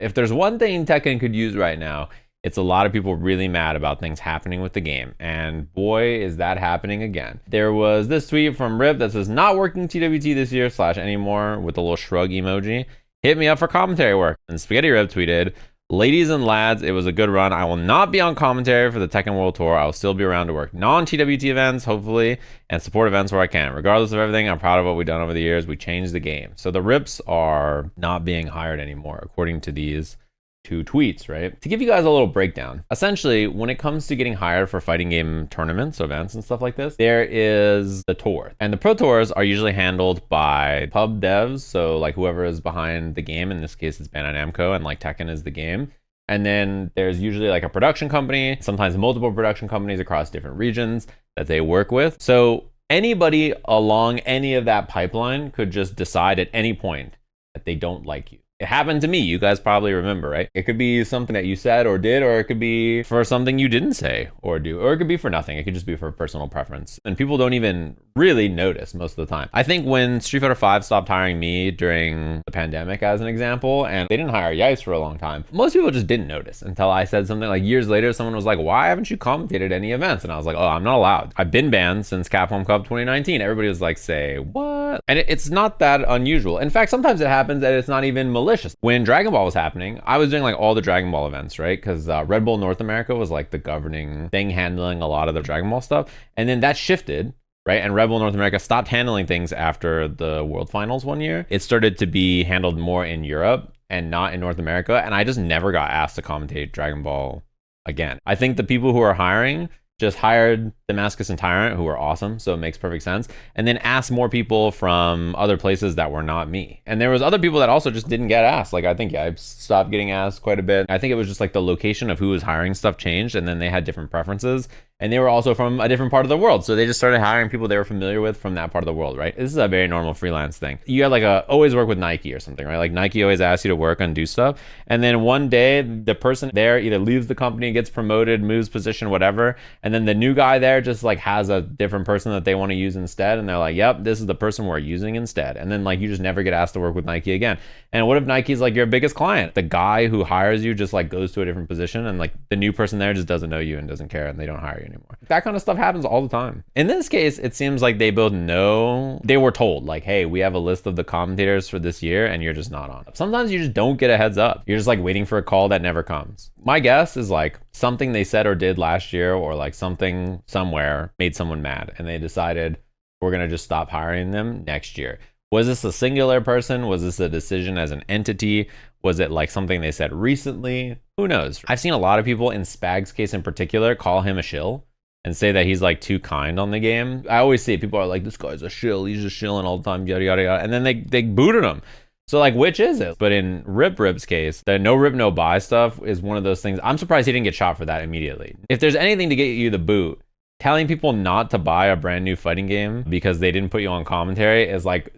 If there's one thing Tekken could use right now, it's a lot of people really mad about things happening with the game. And boy, is that happening again. There was this tweet from Rip that says, not working TWT this year / anymore with a little shrug emoji. Hit me up for commentary work. And Spaghetti Rip tweeted, ladies and lads, it was a good run. I will not be on commentary for the Tekken World Tour. I will still be around to work non-TWT events, hopefully, and support events where I can. Regardless of everything, I'm proud of what we've done over the years. We changed the game. So the Rips are not being hired anymore, according to these 2 tweets, right? To give you guys a little breakdown, essentially, when it comes to getting hired for fighting game tournaments, events, and stuff like this, there is the tour. And the pro tours are usually handled by pub devs, so like whoever is behind the game, in this case it's Bandai Namco, and like Tekken is the game. And then there's usually like a production company, sometimes multiple production companies across different regions that they work with. So anybody along any of that pipeline could just decide at any point that they don't like you. It happened to me. You guys probably remember, right? It could be something that you said or did, or it could be for something you didn't say or do, or it could be for nothing. It could just be for personal preference. And people don't even really notice most of the time. I think when Street Fighter V stopped hiring me during the pandemic, as an example, and they didn't hire Yipes for a long time, most people just didn't notice until I said something like years later. Someone was like, why haven't you commentated any events? And I was like, oh, I'm not allowed. I've been banned since Capcom Cup 2019. Everybody was like, say what? And it's not that unusual. In fact, sometimes it happens and it's not even malicious. When Dragon Ball was happening, I was doing like all the Dragon Ball events, right? Because Red Bull North America was like the governing thing handling a lot of the Dragon Ball stuff. And then that shifted, right? And Red Bull North America stopped handling things after the World Finals one year. It started to be handled more in Europe and not in North America. And I just never got asked to commentate Dragon Ball again. I think the people who are hiring just hired Damascus and Tyrant, who were awesome, so it makes perfect sense, and then asked more people from other places that were not me. And there was other people that also just didn't get asked. Like, I think I stopped getting asked quite a bit. I think it was just like the location of who was hiring stuff changed, and then they had different preferences, and they were also from a different part of the world, so they just started hiring people they were familiar with from that part of the world, right? This is a very normal freelance thing. You had like always work with Nike or something, right? Like Nike always asks you to work and do stuff, and then one day the person there either leaves the company, gets promoted, moves position, whatever, and then the new guy there just like has a different person that they want to use instead, and they're like, yep, this is the person we're using instead. And then like you just never get asked to work with Nike again. And what if Nike's like your biggest client? The guy who hires you just like goes to a different position, and like the new person there just doesn't know you and doesn't care, and they don't hire you anymore. That kind of stuff happens all the time. In this case, it seems like they both know. They were told like, hey, we have a list of the commentators for this year and you're just not on. Sometimes you just don't get a heads up. You're just like waiting for a call that never comes. My guess is like something they said or did last year, or like something somewhere made someone mad, and they decided we're gonna just stop hiring them next year. Was this a singular person? Was this a decision as an entity? Was it like something they said recently? Who knows? I've seen a lot of people, in Spag's case in particular, call him a shill and say that he's like too kind on the game. I always see people are like, this guy's a shill, he's just shilling all the time, yada yada yada, and then they booted him. So like, which is it? But in Rip's case, the no rip, no buy stuff is one of those things. I'm surprised he didn't get shot for that immediately. If there's anything to get you the boot, telling people not to buy a brand new fighting game because they didn't put you on commentary is like,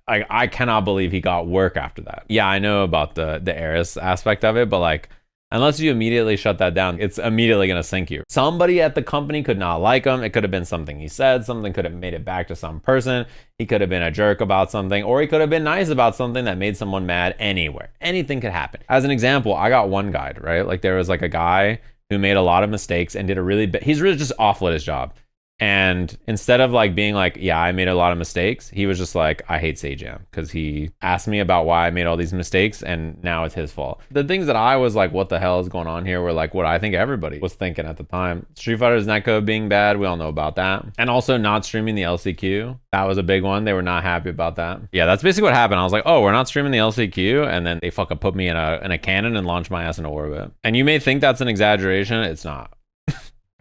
I cannot believe he got work after that. Yeah, I know about the heiress aspect of it, but like, unless you immediately shut that down, it's immediately going to sink you. Somebody at the company could not like him. It could have been something he said. Something could have made it back to some person. He could have been a jerk about something, or he could have been nice about something that made someone mad. Anywhere. Anything could happen. As an example, I got one guide, right? Like there was like a guy who made a lot of mistakes and did a really he's really just awful at his job. And instead of like being like, yeah, I made a lot of mistakes, he was just like, I hate Sajam because he asked me about why I made all these mistakes and now it's his fault. The things that I was like, what the hell is going on here, were like what I think everybody was thinking at the time. Street Fighter's netcode being bad, we all know about that. And also not streaming the LCQ. That was a big one. They were not happy about that. Yeah, that's basically what happened. I was like, oh, we're not streaming the LCQ. And then they fucking put me in a cannon and launched my ass into orbit. And you may think that's an exaggeration. It's not.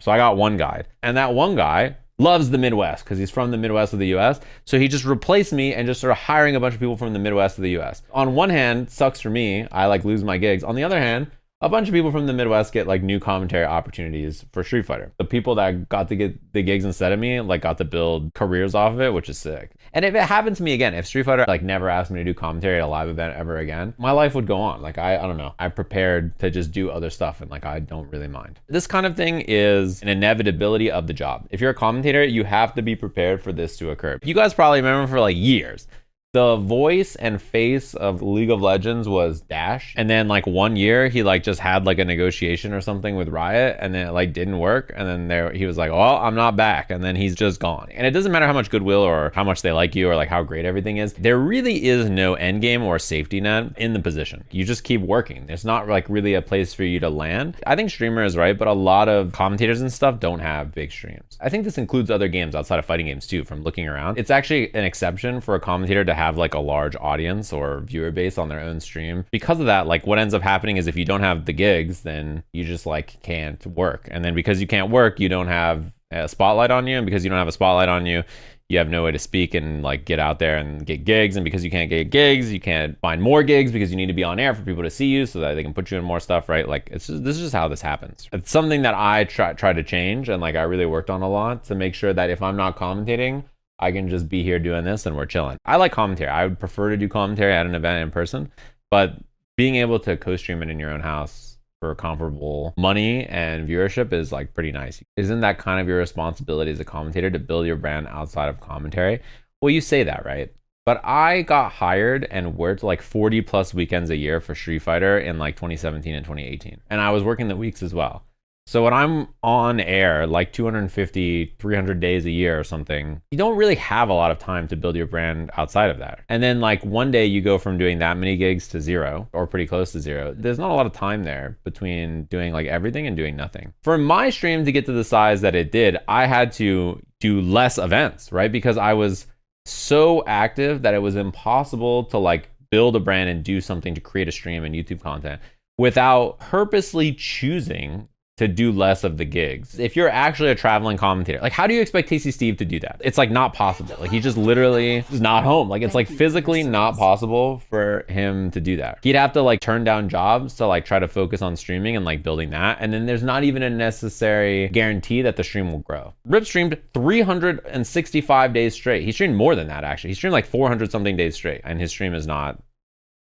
So I got one guide, and that one guy loves the Midwest because he's from the Midwest of the US. So he just replaced me and just started hiring a bunch of people from the Midwest of the US. On one hand, sucks for me. I like lose my gigs. On the other hand, a bunch of people from the Midwest get like new commentary opportunities for Street Fighter. The people that got to get the gigs instead of me like got to build careers off of it, which is sick. And if it happened to me again, if Street Fighter like never asked me to do commentary at a live event ever again, my life would go on. Like I don't know. I'm prepared to just do other stuff and like I don't really mind. This kind of thing is an inevitability of the job. If you're a commentator, you have to be prepared for this to occur. You guys probably remember for like years, The voice and face of League of Legends was Dash. And then like 1 year, he like just had like a negotiation or something with Riot, and then it like didn't work. And then he was like, well, I'm not back. And then he's just gone. And it doesn't matter how much goodwill or how much they like you or like how great everything is. There really is no end game or safety net in the position. You just keep working. There's not like really a place for you to land. I think streamer is right, but a lot of commentators and stuff don't have big streams. I think this includes other games outside of fighting games too, from looking around. It's actually an exception for a commentator to have like a large audience or viewer base on their own stream. Because of that, like what ends up happening is if you don't have the gigs, then you just like can't work. And then because you can't work, you don't have a spotlight on you. And because you don't have a spotlight on you, you have no way to speak and like get out there and get gigs. And because you can't get gigs, you can't find more gigs because you need to be on air for people to see you so that they can put you in more stuff, right? Like this is just how this happens. It's something that I try to change, and like I really worked on a lot to make sure that if I'm not commentating, I can just be here doing this and we're chilling. I like commentary. I would prefer to do commentary at an event in person, but being able to co-stream it in your own house for comparable money and viewership is like pretty nice. Isn't that kind of your responsibility as a commentator to build your brand outside of commentary? Well, you say that, right? But I got hired and worked like 40 plus weekends a year for Street Fighter in like 2017 and 2018. And I was working the weeks as well. So when I'm on air, like 250, 300 days a year or something, you don't really have a lot of time to build your brand outside of that. And then like one day you go from doing that many gigs to zero or pretty close to zero. There's not a lot of time there between doing like everything and doing nothing. For my stream to get to the size that it did, I had to do less events, right? Because I was so active that it was impossible to like build a brand and do something to create a stream and YouTube content without purposely choosing to do less of the gigs. If you're actually a traveling commentator, like how do you expect Tasty Steve to do that? It's like not possible. Like he just literally is not home. Like it's like physically not possible for him to do that. He'd have to like turn down jobs to like try to focus on streaming and like building that. And then there's not even a necessary guarantee that the stream will grow. Rip streamed 365 days straight. He streamed more than that actually. He streamed like 400 something days straight, and his stream is not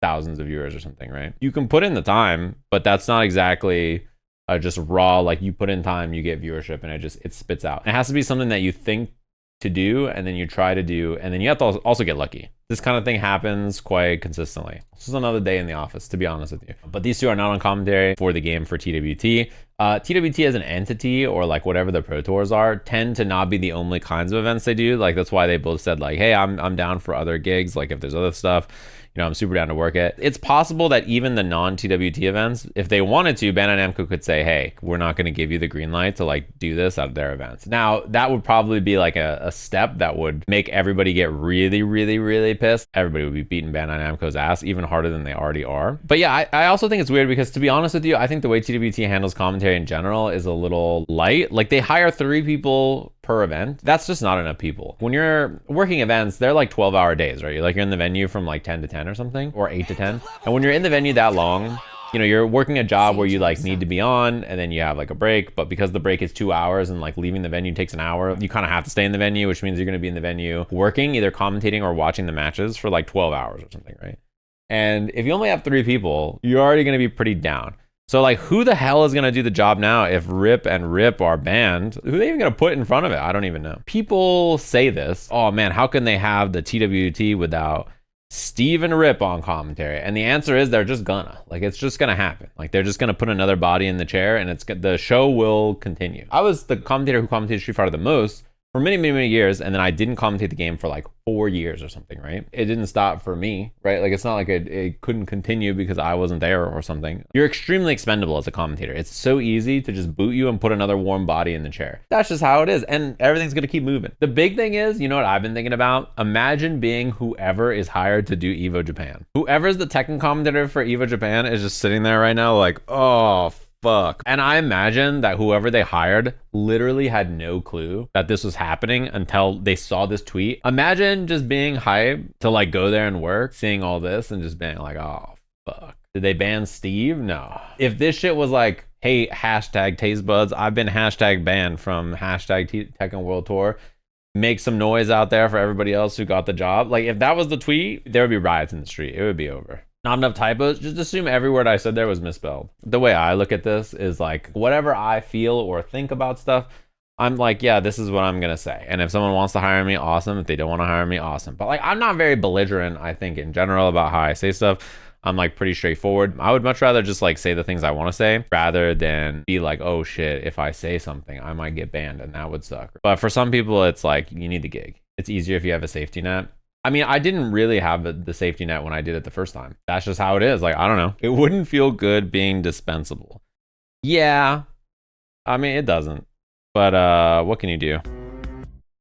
thousands of viewers or something, right? You can put in the time, but that's not exactly just raw, like you put in time, you get viewership, and it spits out. It has to be something that you think to do and then you try to do, and then you have to also get lucky. This kind of thing happens quite consistently. This is another day in the office, to be honest with you. But these two are not on commentary for the game for TWT. TWT as an entity, or like whatever the Pro Tours are, tend to not be the only kinds of events they do. Like that's why they both said like, hey, I'm down for other gigs. Like if there's other stuff, you know, I'm super down to work it. It's possible that even the non-TWT events, if they wanted to, Bandai Namco could say, hey, we're not going to give you the green light to like do this at their events. Now, that would probably be like a step that would make everybody get really, really, really pissed. Everybody would be beating Bandai Namco's ass even harder than they already are. But yeah, I also think it's weird because, to be honest with you, I think the way TWT handles commentary in general is a little light. Like they hire 3 people per event. That's just not enough people. When you're working events, they're like 12-hour days, right? You're in the venue from like 10 to 10 or something, or 8 to 10. And when you're in the venue that long, you know, you're working a job where you like need to be on, and then you have like a break. But because the break is 2 hours and like leaving the venue takes an hour, you kind of have to stay in the venue, which means you're going to be in the venue working, either commentating or watching the matches for like 12 hours or something, right? And if you only have 3 people, you're already going to be pretty down. So like, who the hell is going to do the job now if Rip and Rip are banned? Who are they even going to put in front of it? I don't even know. People say this, oh man, how can they have the TWT without Steve and Rip on commentary? And the answer is they're just gonna. Like, it's just gonna happen. Like, they're just gonna put another body in the chair, and the show will continue. I was the commentator who commentated Street Fighter the most for many, many, many years, and then I didn't commentate the game for like 4 years or something, right? It didn't stop for me, right? Like, it's not like it couldn't continue because I wasn't there or something. You're extremely expendable as a commentator. It's so easy to just boot you and put another warm body in the chair. That's just how it is, and everything's gonna keep moving. The big thing is, you know what I've been thinking about? Imagine being whoever is hired to do EVO Japan. Whoever's the Tekken commentator for EVO Japan is just sitting there right now like, oh, fuck. And I imagine that whoever they hired literally had no clue that this was happening until they saw this tweet. Imagine just being hyped to like go there and work, seeing all this and just being like, oh, fuck. Did they ban Steve? No. If this shit was like, hey, hashtag tastebuds, I've been hashtag banned from hashtag Tekken World Tour, make some noise out there for everybody else who got the job. Like, if that was the tweet, there would be riots in the street. It would be over. Not enough typos, just assume every word I said there was misspelled. The way I look at this is like, whatever I feel or think about stuff, I'm like, yeah, this is what I'm gonna say. And if someone wants to hire me, awesome. If they don't want to hire me, awesome. But like, I'm not very belligerent, I think, in general about how I say stuff. I'm like pretty straightforward. I would much rather just like say the things I want to say rather than be like, oh shit, if I say something, I might get banned, and that would suck. But for some people, it's like you need the gig. It's easier if you have a safety net. I mean, I didn't really have the safety net when I did it the first time. That's just how it is. Like, I don't know. It wouldn't feel good being dispensable. Yeah. I mean, it doesn't. But what can you do?